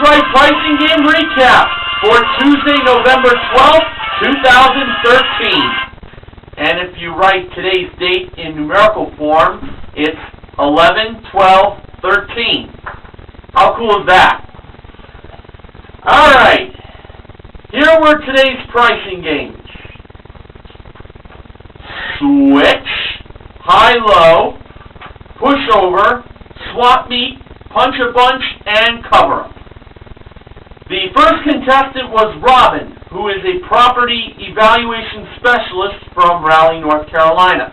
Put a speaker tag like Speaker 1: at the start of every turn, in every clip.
Speaker 1: right, pricing game recap for Tuesday, November 12th, 2013. And if you write today's date in numerical form, it's 11/12/13. How cool is that? Alright, here were today's pricing games. Switch, high-low, pushover, swap meet, punch a bunch, and cover up. The first contestant was Robin, who is a property evaluation specialist from Raleigh, North Carolina.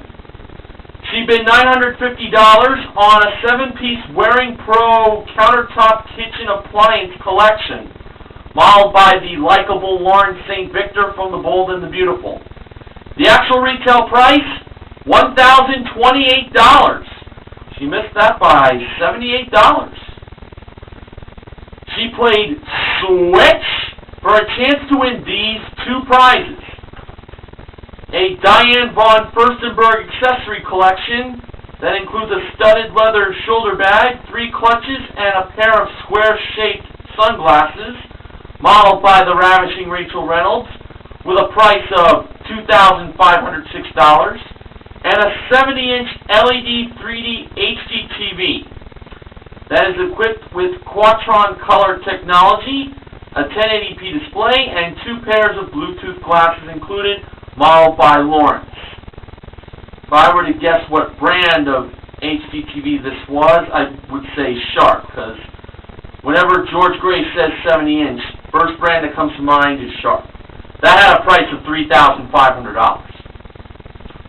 Speaker 1: She bid $950 on a 7-piece Wearing Pro countertop kitchen appliance collection, modeled by the Likable Lawrence St. from The Bold and the Beautiful. The actual retail price, $1,028. She missed that by $78. She played Switch for a chance to win these two prizes. A Diane Von Furstenberg accessory collection that includes a studded leather shoulder bag, 3 clutches, and a pair of square-shaped sunglasses, modeled by the Ravishing Rachel Reynolds, with a price of $2,506, and a 70-inch LED 3D HDTV that is equipped with quattron color technology, a 1080p display, and 2 pairs of Bluetooth glasses included, modeled by Lawrence. If I were to guess what brand of HDTV this was, I would say Sharp, because whenever George Gray says 70-inch, first brand that comes to mind is Sharp. That had a price of $3,500.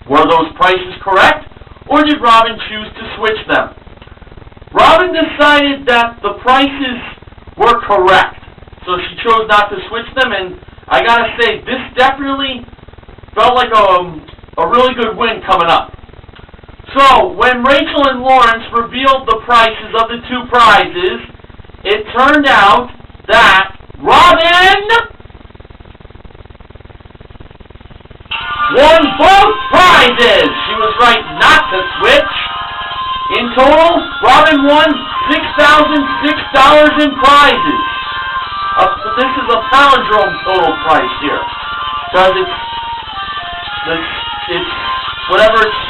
Speaker 1: Were those prices correct, or did Robin choose to switch them? Robin decided that the prices were correct, so she chose not to switch them, and I gotta say, this definitely felt like a really good win coming up. So, when Rachel and Lawrence revealed the prices of the 2 prizes, it turned out that Robin won both prizes! She was right not to switch. In total, Robin won $6,006 in prizes. This is a palindrome total price here, because it's whatever it's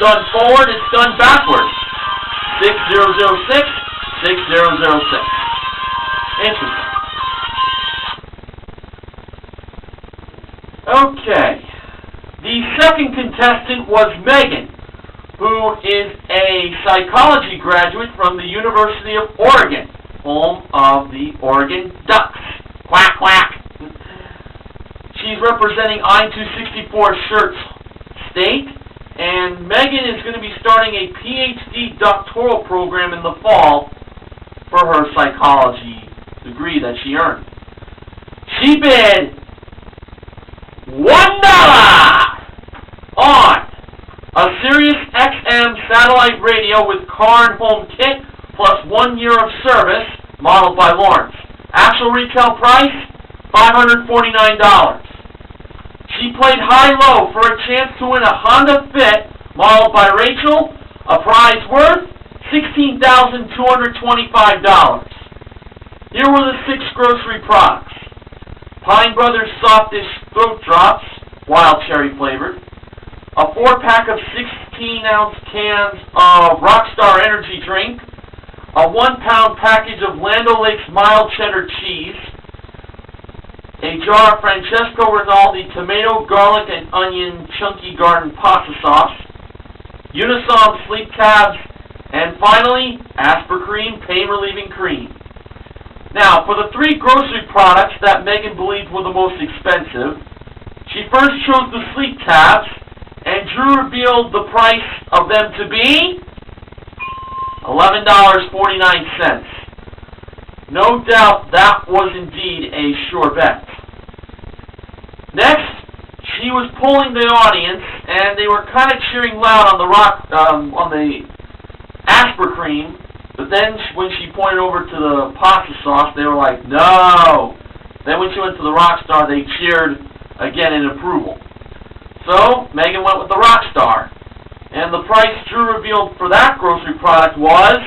Speaker 1: done forward, it's done backwards. 6006, 6006. Interesting. Okay. The second contestant was Megan, who is a psychology graduate from the University of Oregon, home of the Oregon Ducks. Quack, quack. She's representing I-264 Shirts State, and Megan is going to be starting a Ph.D. doctoral program in the fall for her psychology degree that she earned. She bid $1 on a Sirius XM satellite radio with car and home kit plus 1 year of service, modeled by Lawrence. Actual retail price, $549. She played high-low for a chance to win a Honda Fit, modeled by Rachel, a prize worth $16,225. Here were the 6 grocery products. Pine Brothers Soft Dish Throat Drops, wild cherry flavored. A 4-pack of 16-ounce cans of Rockstar Energy Drink. A 1-pound package of Land O'Lakes mild cheddar cheese. A jar of Francesco Rinaldi tomato, garlic, and onion chunky garden pasta sauce. Unisom sleep tabs. And finally, Aspercream pain-relieving cream. Now, for the 3 grocery products that Megan believed were the most expensive, she first chose the sleep tabs, and Drew revealed the price of them to be $11.49. No doubt that was indeed a sure bet. Next, she was polling the audience, and they were kind of cheering loud on the Aspercream, but then when she pointed over to the pasta sauce, they were like, no. Then when she went to the Rockstar, they cheered again in approval. So, Megan went with the Rockstar. And the price Drew revealed for that grocery product was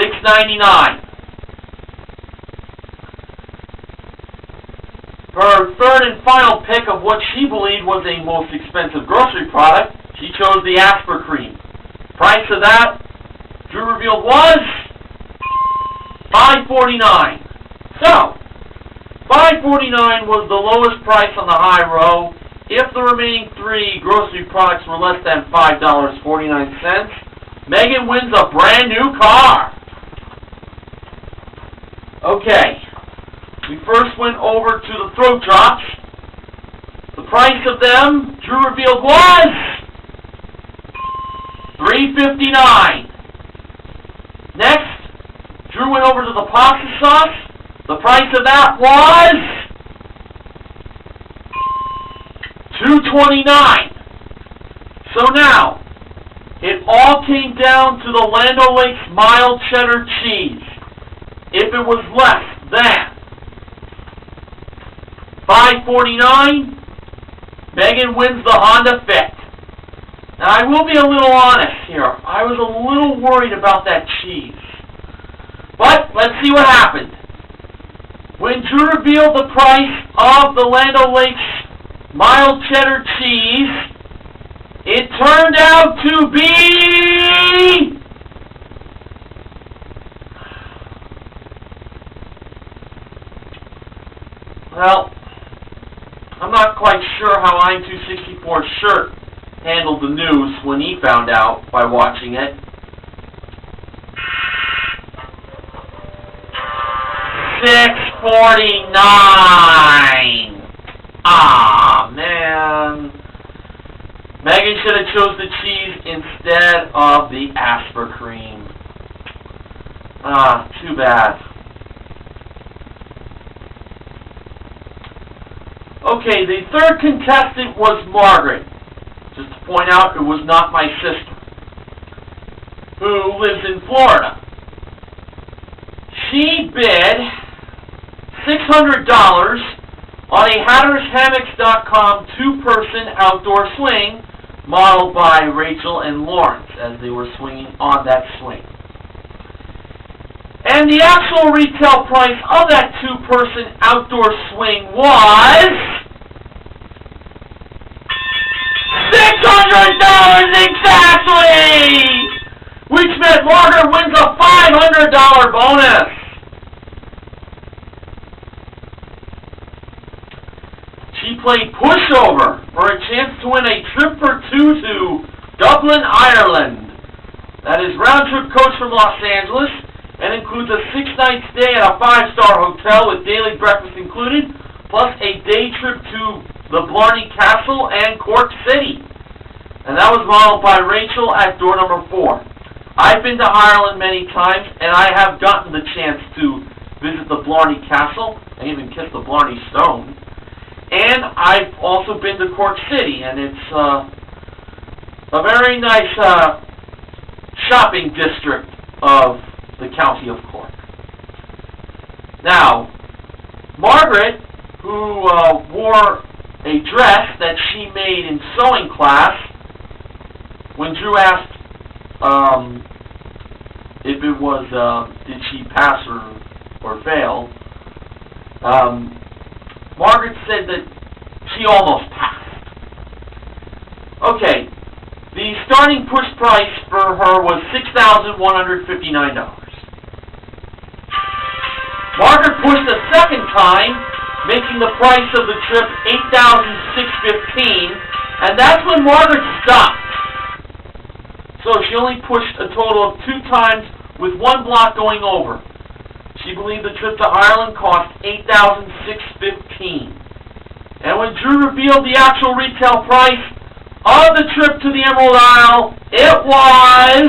Speaker 1: $6.99. her third and final pick of what she believed was a most expensive grocery product, she chose the Aspercreme. Price of that, Drew revealed, was $5.49. So, $5.49 was the lowest price on the high row. If the remaining three grocery products were less than $5.49, Megan wins a brand new car. Okay, we first went over to the throat drops. The price of them, Drew revealed, was $3.59. Next, Drew went over to the pasta sauce. The price of that was $2.29. So now, it all came down to the Land O'Lakes mild cheddar cheese. If it was less than $5.49, Megan wins the Honda Fit. Now, I will be a little honest here. I was a little worried about that cheese. But, let's see what happened. When Drew revealed the price of the Land O'Lakes mild cheddar cheese, it turned out to be well, I'm not quite sure how I'm264's shirt handled the news when he found out by watching it. $6.49. Ah, man. Megan should have chose the cheese instead of the Aspercreme. Ah, too bad. Okay, the third contestant was Margaret. Just to point out, it was not my sister, who lives in Florida. She bid $600 on a HattersHammocks.com two-person outdoor swing modeled by Rachel and Lawrence as they were swinging on that swing. And the actual retail price of that two-person outdoor swing was $600 exactly! Which meant Margaret wins a $500 bonus. She played pushover for a chance to win a trip for two to Dublin, Ireland. That is round-trip coach from Los Angeles and includes a 6-night stay at a 5-star hotel with daily breakfast included, plus a day trip to the Blarney Castle and Cork City. And that was modeled by Rachel at door number 4. I've been to Ireland many times, and I have gotten the chance to visit the Blarney Castle. I even kissed the Blarney Stone. And I've also been to Cork City, and it's a very nice shopping district of the county of Cork. Now, Margaret, who wore a dress that she made in sewing class, when Drew asked if it was, did she pass or fail, Margaret said that she almost passed. Okay, the starting push price for her was $6,159. Margaret pushed a second time, making the price of the trip $8,615, and that's when Margaret stopped. So she only pushed a total of 2 times with 1 block going over. She believed the trip to Ireland cost $8,615. And when Drew revealed the actual retail price of the trip to the Emerald Isle, it was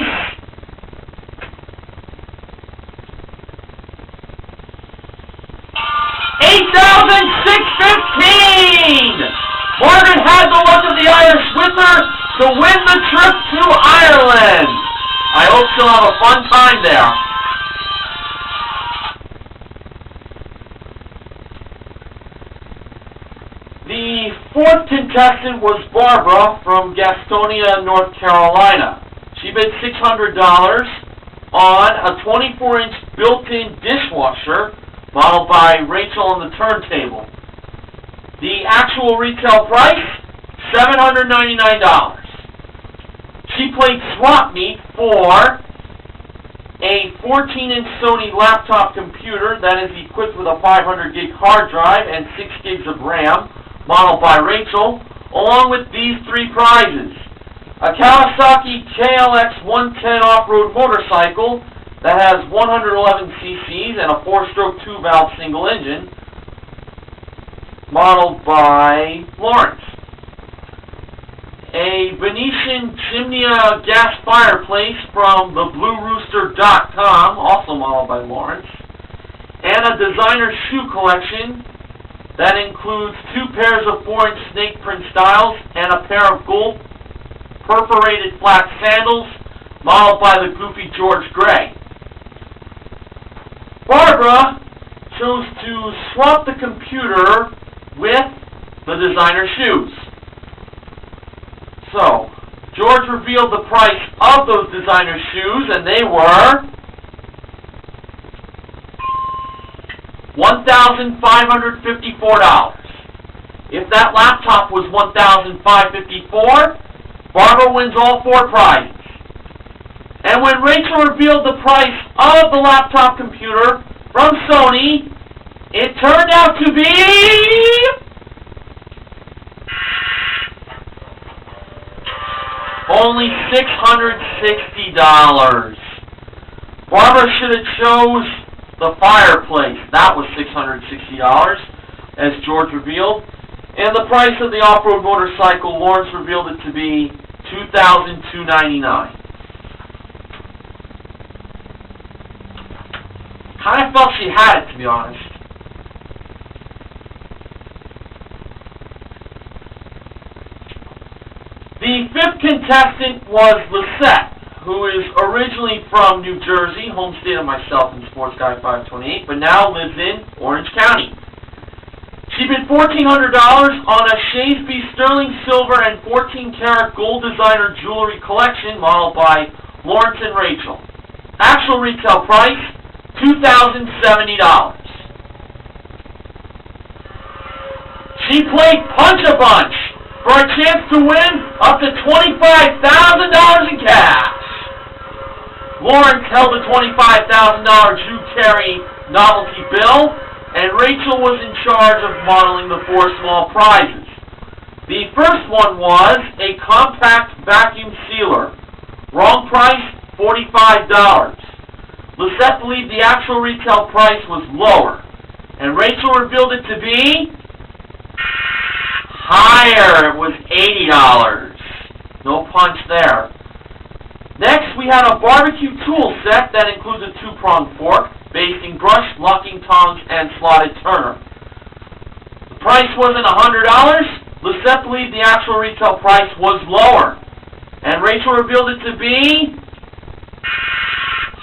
Speaker 1: $8,615! Margaret had the luck of the Irish with her to win the trip to Ireland. I hope she'll have a fun time there. The fourth contestant was Barbara from Gastonia, North Carolina. She bid $600 on a 24-inch built-in dishwasher modeled by Rachel on the turntable. The actual retail price, $799. She played swap meet for a 14-inch Sony laptop computer that is equipped with a 500 gig hard drive and 6 gigs of RAM, modeled by Rachel, along with these three prizes. A Kawasaki KLX 110 off-road motorcycle that has 111 cc's and a 4-stroke 2-valve single engine, modeled by Lawrence. A Venetian Chimnea gas fireplace from thebluerooster.com, also modeled by Lawrence. And a designer shoe collection that includes 2 pairs of 4-inch snake print styles and a pair of gold perforated flat sandals, modeled by the goofy George Gray. Barbara chose to swap the computer with the designer shoes. So, George revealed the price of those designer shoes, and they were $1,554. If that laptop was $1,554, Barbara wins all 4 prizes. And when Rachel revealed the price of the laptop computer from Sony, it turned out to be only $660. Barbara should have chose the fireplace. That was $660, as George revealed. And the price of the off-road motorcycle, Lawrence revealed it to be $2,299. Kind of felt she had it, to be honest. The 5th contestant was Lisette, who is originally from New Jersey, home state of myself and Sports Guy 528, but now lives in Orange County. She bid $1,400 on a Shakespeare sterling silver and 14-karat gold designer jewelry collection modeled by Lawrence and Rachel. Actual retail price, $2,070. She played Punch-a-Bunch for a chance to win up to $25,000 in cash. Lawrence held a $25,000 Drew Carey novelty bill, and Rachel was in charge of modeling the 4 small prizes. The first one was a compact vacuum sealer. Wrong price, $45. Lisette believed the actual retail price was lower, and Rachel revealed it to be higher. It was $80. No punch there. Next, we had a barbecue tool set that includes a 2-pronged fork, basting brush, lucking tongs, and slotted turner. The price wasn't $100. Lisette believed the actual retail price was lower, and Rachel revealed it to be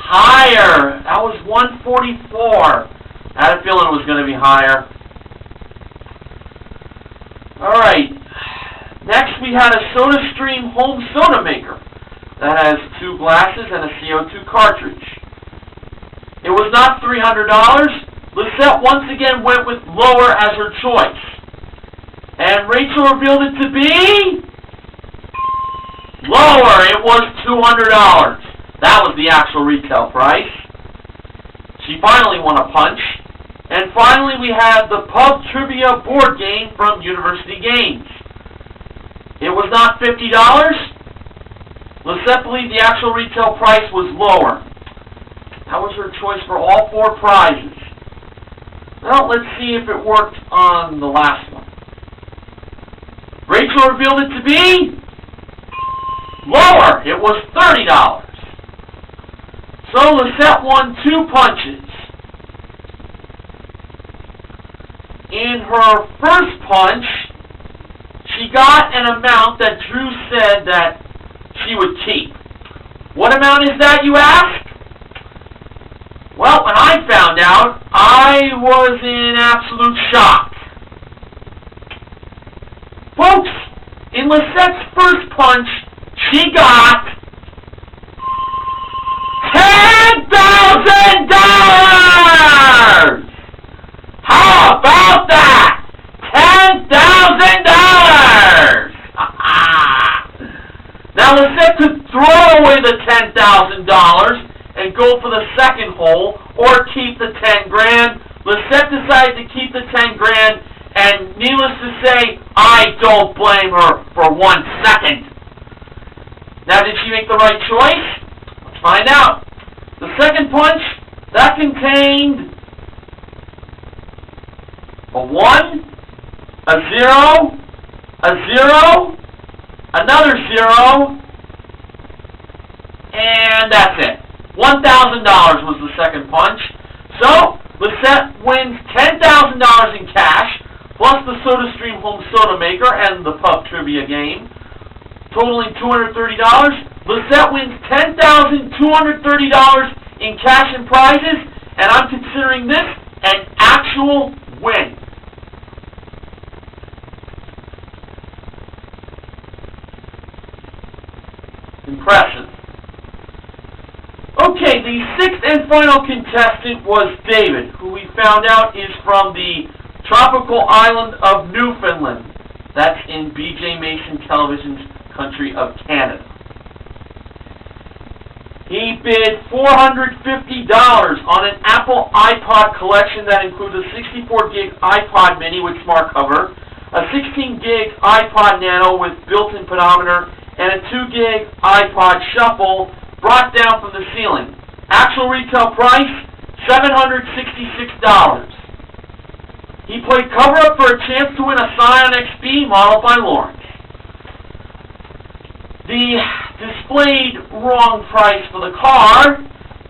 Speaker 1: higher. That was $144. I had a feeling it was going to be higher. Alright, next we had a SodaStream home soda maker that has 2 glasses and a CO2 cartridge. It was not $300. Lisette once again went with lower as her choice. And Rachel revealed it to be lower. It was $200. That was the actual retail price. She finally won a punch. And finally we had the Pub Trivia board game from University Games. It was not $50. Lisette believed the actual retail price was lower. That was her choice for all 4 prizes. Well, let's see if it worked on the last one. Rachel revealed it to be lower. It was $30. So Lisette won 2 punches. In her first punch, she got an amount that Drew said that she would keep. What amount is that, you ask? Well, when I found out, I was in absolute shock. Folks, in Lisette's first punch, she got $10,000! How about that? $10,000! $1,000 and go for the second hole, or keep the 10 grand. Lisette decided to keep the 10 grand, and needless to say, I don't blame her for 1 second. Now, did she make the right choice? Let's find out. The second punch, that contained a 1, a 0, a 0, another 0, and that's it. $1,000 was the second punch. So, Lisette wins $10,000 in cash, plus the SodaStream home soda maker and the pub trivia game, totaling $230. Lisette wins $10,230 in cash and prizes, and I'm considering this an actual win. Impressive. Okay, the sixth and final contestant was David, who we found out is from the tropical island of Newfoundland. That's in B.J. Mason Television's country of Canada. He bid $450 on an Apple iPod collection that includes a 64-gig iPod mini with smart cover, a 16-gig iPod Nano with built-in pedometer, and a 2-gig iPod Shuffle brought down from the ceiling. Actual retail price, $766. He played cover-up for a chance to win a Scion XP modeled by Lawrence. The displayed wrong price for the car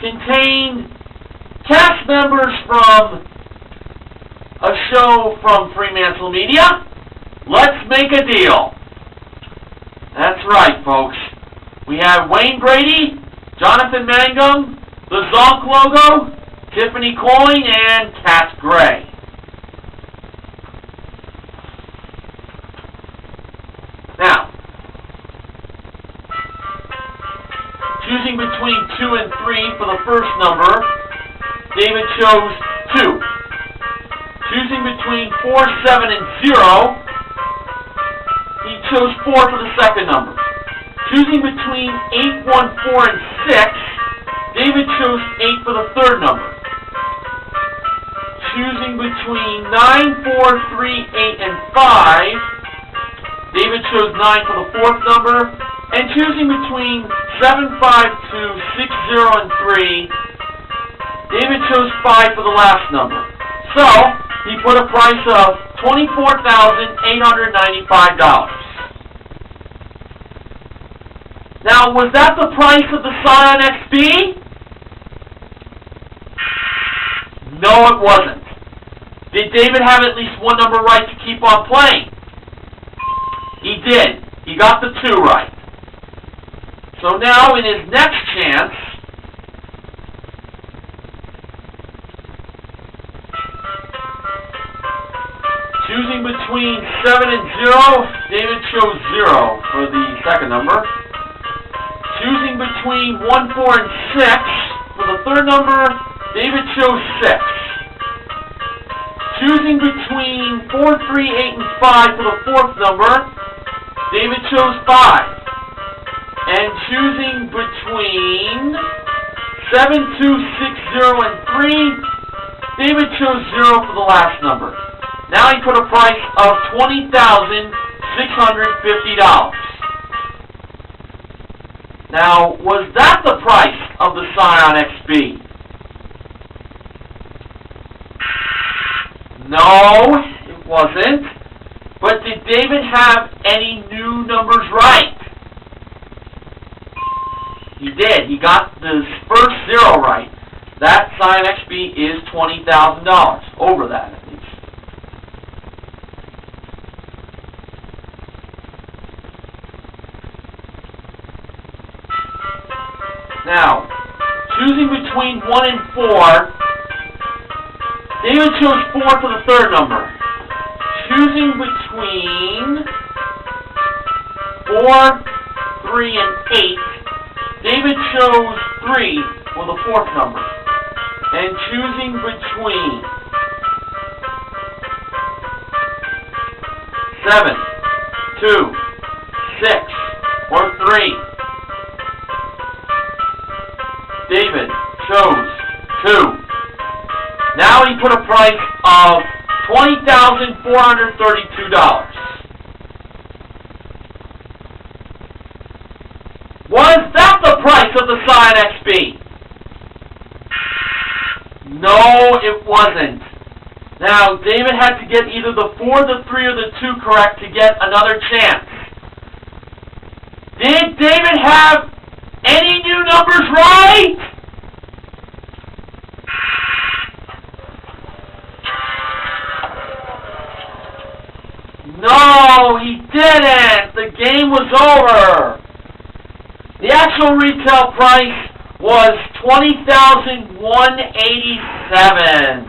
Speaker 1: contained cast members from a show from Fremantle Media. Let's make a deal. That's right, folks. We have Wayne Brady, Jonathan Mangum, the Zonk logo, Tiffany Coyne, and Kat Gray. Now, choosing between 2 and 3 for the first number, David chose 2. Choosing between 4, 7, and 0, he chose 4 for the second number. Choosing between 8, 1, 4, and 6, David chose 8 for the third number. Choosing between 9, 4, 3, 8, and 5, David chose 9 for the fourth number. And choosing between 7, 5, 2, 6, 0, and 3, David chose 5 for the last number. So, he put a price of $24,895. Now, was that the price of the Scion XP? No, it wasn't. Did David have at least one number right to keep on playing? He did. He got the 2 right. So now, in his next chance, choosing between 7 and 0, David chose 0 for the second number. Choosing between 1, 4, and 6 for the third number, David chose 6. Choosing between 4, 3, 8, and 5 for the fourth number, David chose 5. And choosing between 7, 2, 6, 0, and 3, David chose 0 for the last number. Now he put a price of $20,650. Now, was that the price of the Scion XP? No, it wasn't. But did David have any new numbers right? He did. He got the first 0 right. That Scion XP is $20,000. Over that, at least. Now, choosing between 1 and 4, David chose 4 for the third number. Choosing between 4, 3, and 8, David chose 3 for the fourth number. And choosing between 7, 2, 6, or 3, chose 2. Now he put a price of $20,432. Was that the price of the Scion XB? No, it wasn't. Now, David had to get either the 4, the 3, or the 2 correct to get another chance. Did David have any new numbers right? No, he didn't. The game was over. The actual retail price was $20,187.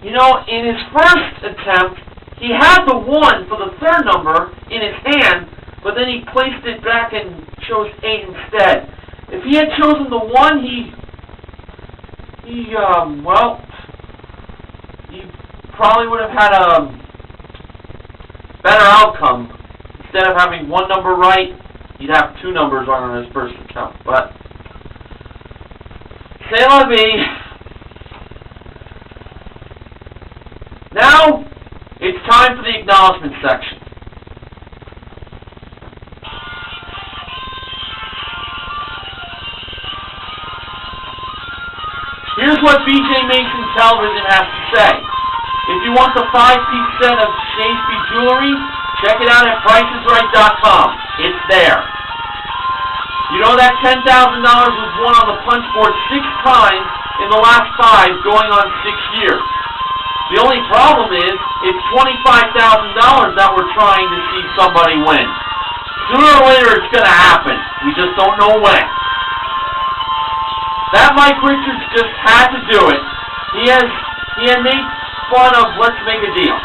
Speaker 1: You know, in his first attempt, he had the 1 for the 3rd number in his hand, but then he placed it back and chose 8 instead. If he had chosen the 1, he probably would have had a better outcome. Instead of having 1 number right, he'd have 2 numbers on his first attempt. But c'est la vie. Now, it's time for the acknowledgement section. Here's what BJ Mason Television has to say. If you want the 5-piece set of Shakespeare jewelry, check it out at pricesright.com. It's there. You know that $10,000 was won on the punch board 6 times in the last 5, going on 6 years. The only problem is, it's $25,000 that we're trying to see somebody win. Sooner or later, it's going to happen. We just don't know when. That Mike Richards just had to do it. He had made fun of Let's Make a Deal.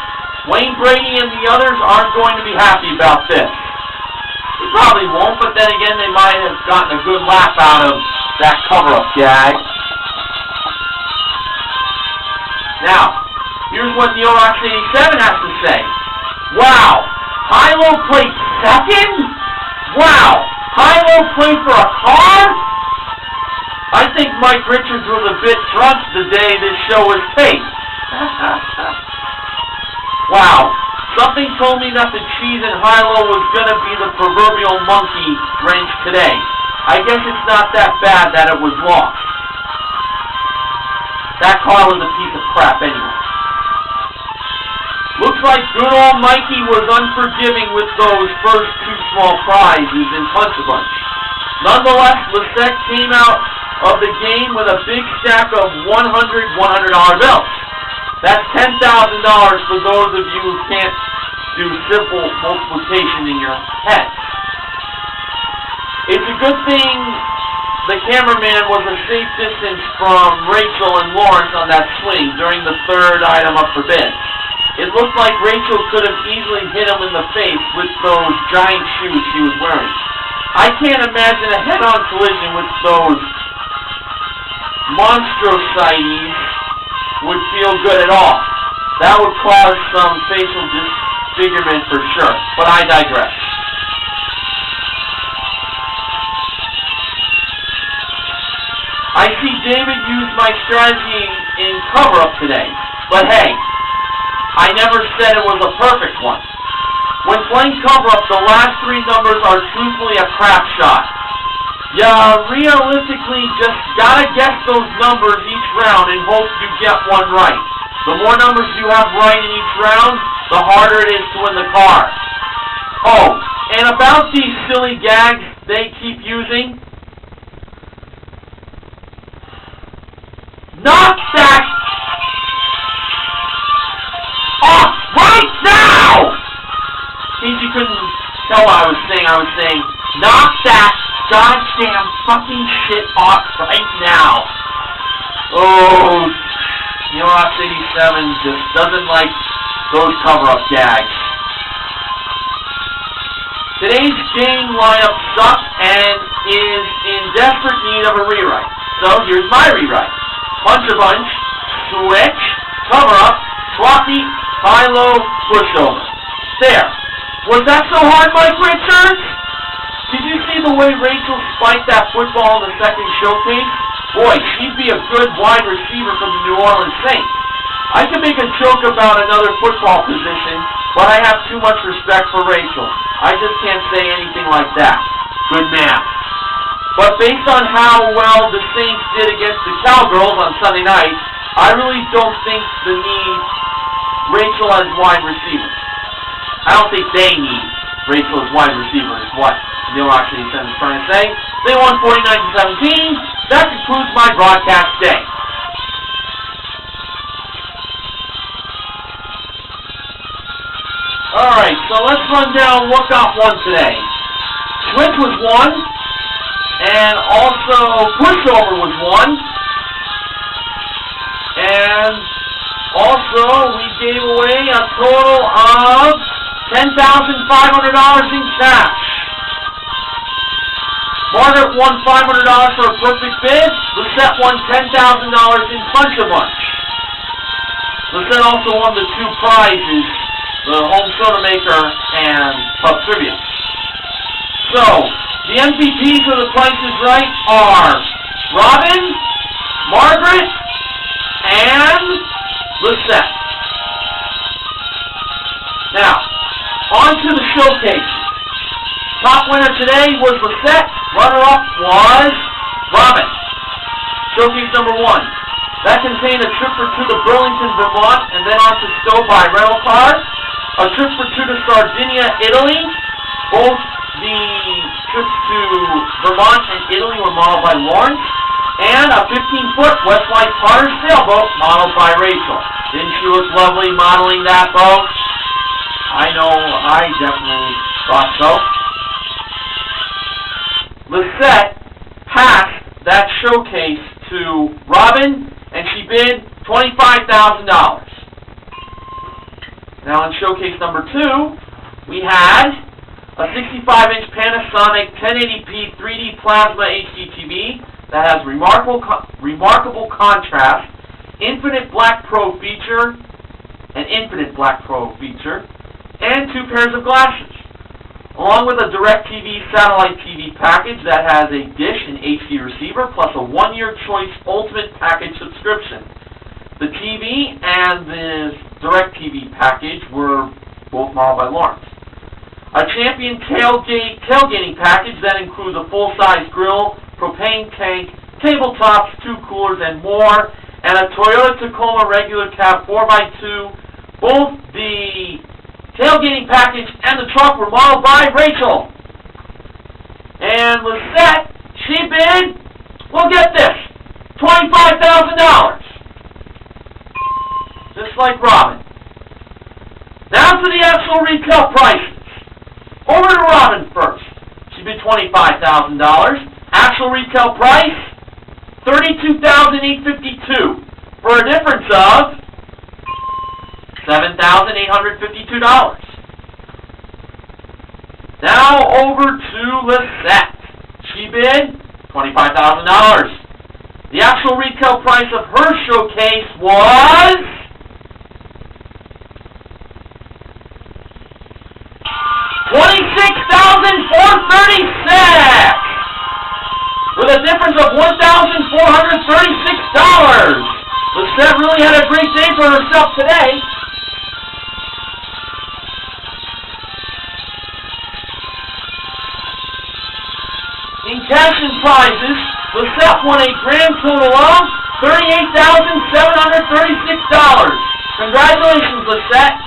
Speaker 1: Wayne Brady and the others aren't going to be happy about this. They probably won't, but then again, they might have gotten a good laugh out of that cover-up gag. Now, here's what Neil Rocks 87 has to say. Wow! High-low played 2nd? Wow! High-low played for a car? I think Mike Richards was a bit drunk the day this show was taped. Wow. Something told me that the cheese in high-low was going to be the proverbial monkey wrench today. I guess it's not that bad that it was lost. That car was a piece of crap anyway. Looks like good old Mikey was unforgiving with those first 2 small prizes in Punch-a-Bunch. Nonetheless, Lissette came out of the game with a big stack of $100 bills. That's $10,000 for those of you who can't do simple multiplication in your head. It's a good thing the cameraman was a safe distance from Rachel and Lawrence on that swing during the 3rd item up for bid. It looked like Rachel could have easily hit him in the face with those giant shoes she was wearing. I can't imagine a head-on collision with those monstrosities would feel good at all. That would cause some facial disfigurement for sure, but I digress. I see David use my strategy in cover-up today, but hey, I never said it was a perfect one. When playing cover-up, the last 3 numbers are truthfully a crap shot. You realistically just gotta guess those numbers each round and hope you get one right. The more numbers you have right in each round, the harder it is to win the car. Oh, and about these silly gags they keep using, knock that off right now! In case you couldn't tell what I was saying, knock that goddamn fucking shit off right now. Oh, Neil Rocks 87 just doesn't like those cover-up gags. Today's game lineup sucks and is in desperate need of a rewrite. So here's my rewrite. Punch-a-Bunch, switch, cover-up, sloppy, high-low, pushover. There. Was that so hard, Mike Richards? Did you see the way Rachel spiked that football in the second showcase? Boy, she'd be a good wide receiver for the New Orleans Saints. I could make a joke about another football position, but I have too much respect for Rachel. I just can't say anything like that. Good math. But based on how well the Saints did against the Cowgirls on Sunday night, I really don't think they need Rachel as wide receiver. I don't think they need Rachel as wide receiver is what Neil Rochelle is trying to say. They won 49-17. That concludes my broadcast day. Alright, so let's run down what got won today. Switch was won, and also pushover was won, and also we gave away a total of $10,500 in cash. Margaret won $500 for a perfect bid. Lisette won $10,000 in Punch-A-Bunch. Lisette also won the two prizes, the home soda maker and pub trivia. So, the M.V.Ps for the Price is Right are Robin, Margaret, and Lisette. Now, on to the showcase. Top winner today was Lisette. Runner-up was Robin. Showcase number 1. That contained a trip or two to Burlington, Vermont, and then on to Stowe by rental car. A trip or two to Sardinia, Italy. Both the trips to Vermont and Italy were modeled by Lawrence. And a 15-foot Westlight Potter sailboat modeled by Rachel. Didn't she look lovely modeling that boat? I know, I definitely thought so. Lisette passed that showcase to Robin, and she bid $25,000. Now in showcase number 2, we had a 65-inch Panasonic 1080p 3D plasma HDTV that has remarkable contrast, infinite black pro feature, and 2 pairs of glasses, along with a DirecTV satellite TV package that has a dish and HD receiver, plus a 1-year Choice Ultimate Package subscription. The TV and the DirecTV package were both modeled by Lawrence. A Champion tailgating package that includes a full-size grill, propane tank, tabletops, 2 coolers, and more, and a Toyota Tacoma regular cab 4x2. Both the tailgating package and the truck were modeled by Rachel. And Lisette, she bid, well, get this, $25,000. Just like Robin. Now to the actual retail prices. Over to Robin first. She bid $25,000. Actual retail price, $32,852, for a difference of $7,852. Now over to Lisette. She bid $25,000. The actual retail price of her showcase was $26,436, with a difference of $1,436. Lisette really had a great day for herself today. In cash and prizes, Lisette won a grand total of $38,736. Congratulations, Lisette.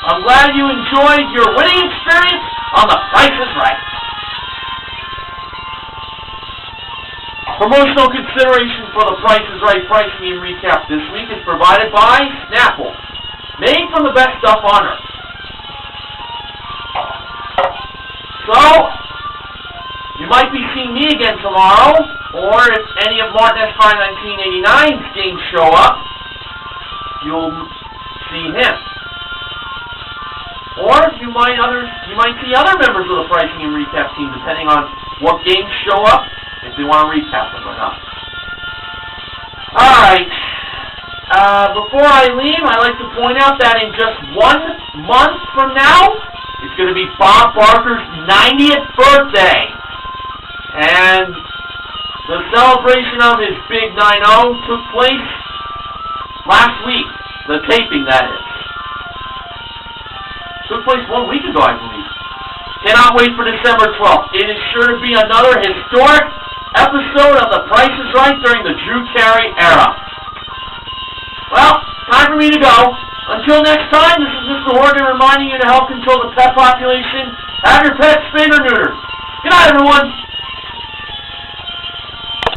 Speaker 1: I'm glad you enjoyed your winning experience on The Price is Right. Promotional consideration for The Price is Right pricing and recap this week is provided by Snapple, made from the best stuff on earth. So, you might be seeing me again tomorrow, or if any of Martin S. 1989's games show up, you'll see him. Or you might see other members of the pricing and recap team, depending on what games show up, if they want to recap them or not. Alright, before I leave, I'd like to point out that in just 1 month from now, it's going to be Bob Barker's 90th birthday. And The celebration of his big 9-0 took place last week. The taping, that is. Took place 1 week ago, I believe. Cannot wait for December 12th. It is sure to be another historic episode of The Price is Right during the Drew Carey era. Well, time for me to go. Until next time, this is Mr. Horgan reminding you to help control the pet population. Have your pets spayed or neutered. Good night, everyone.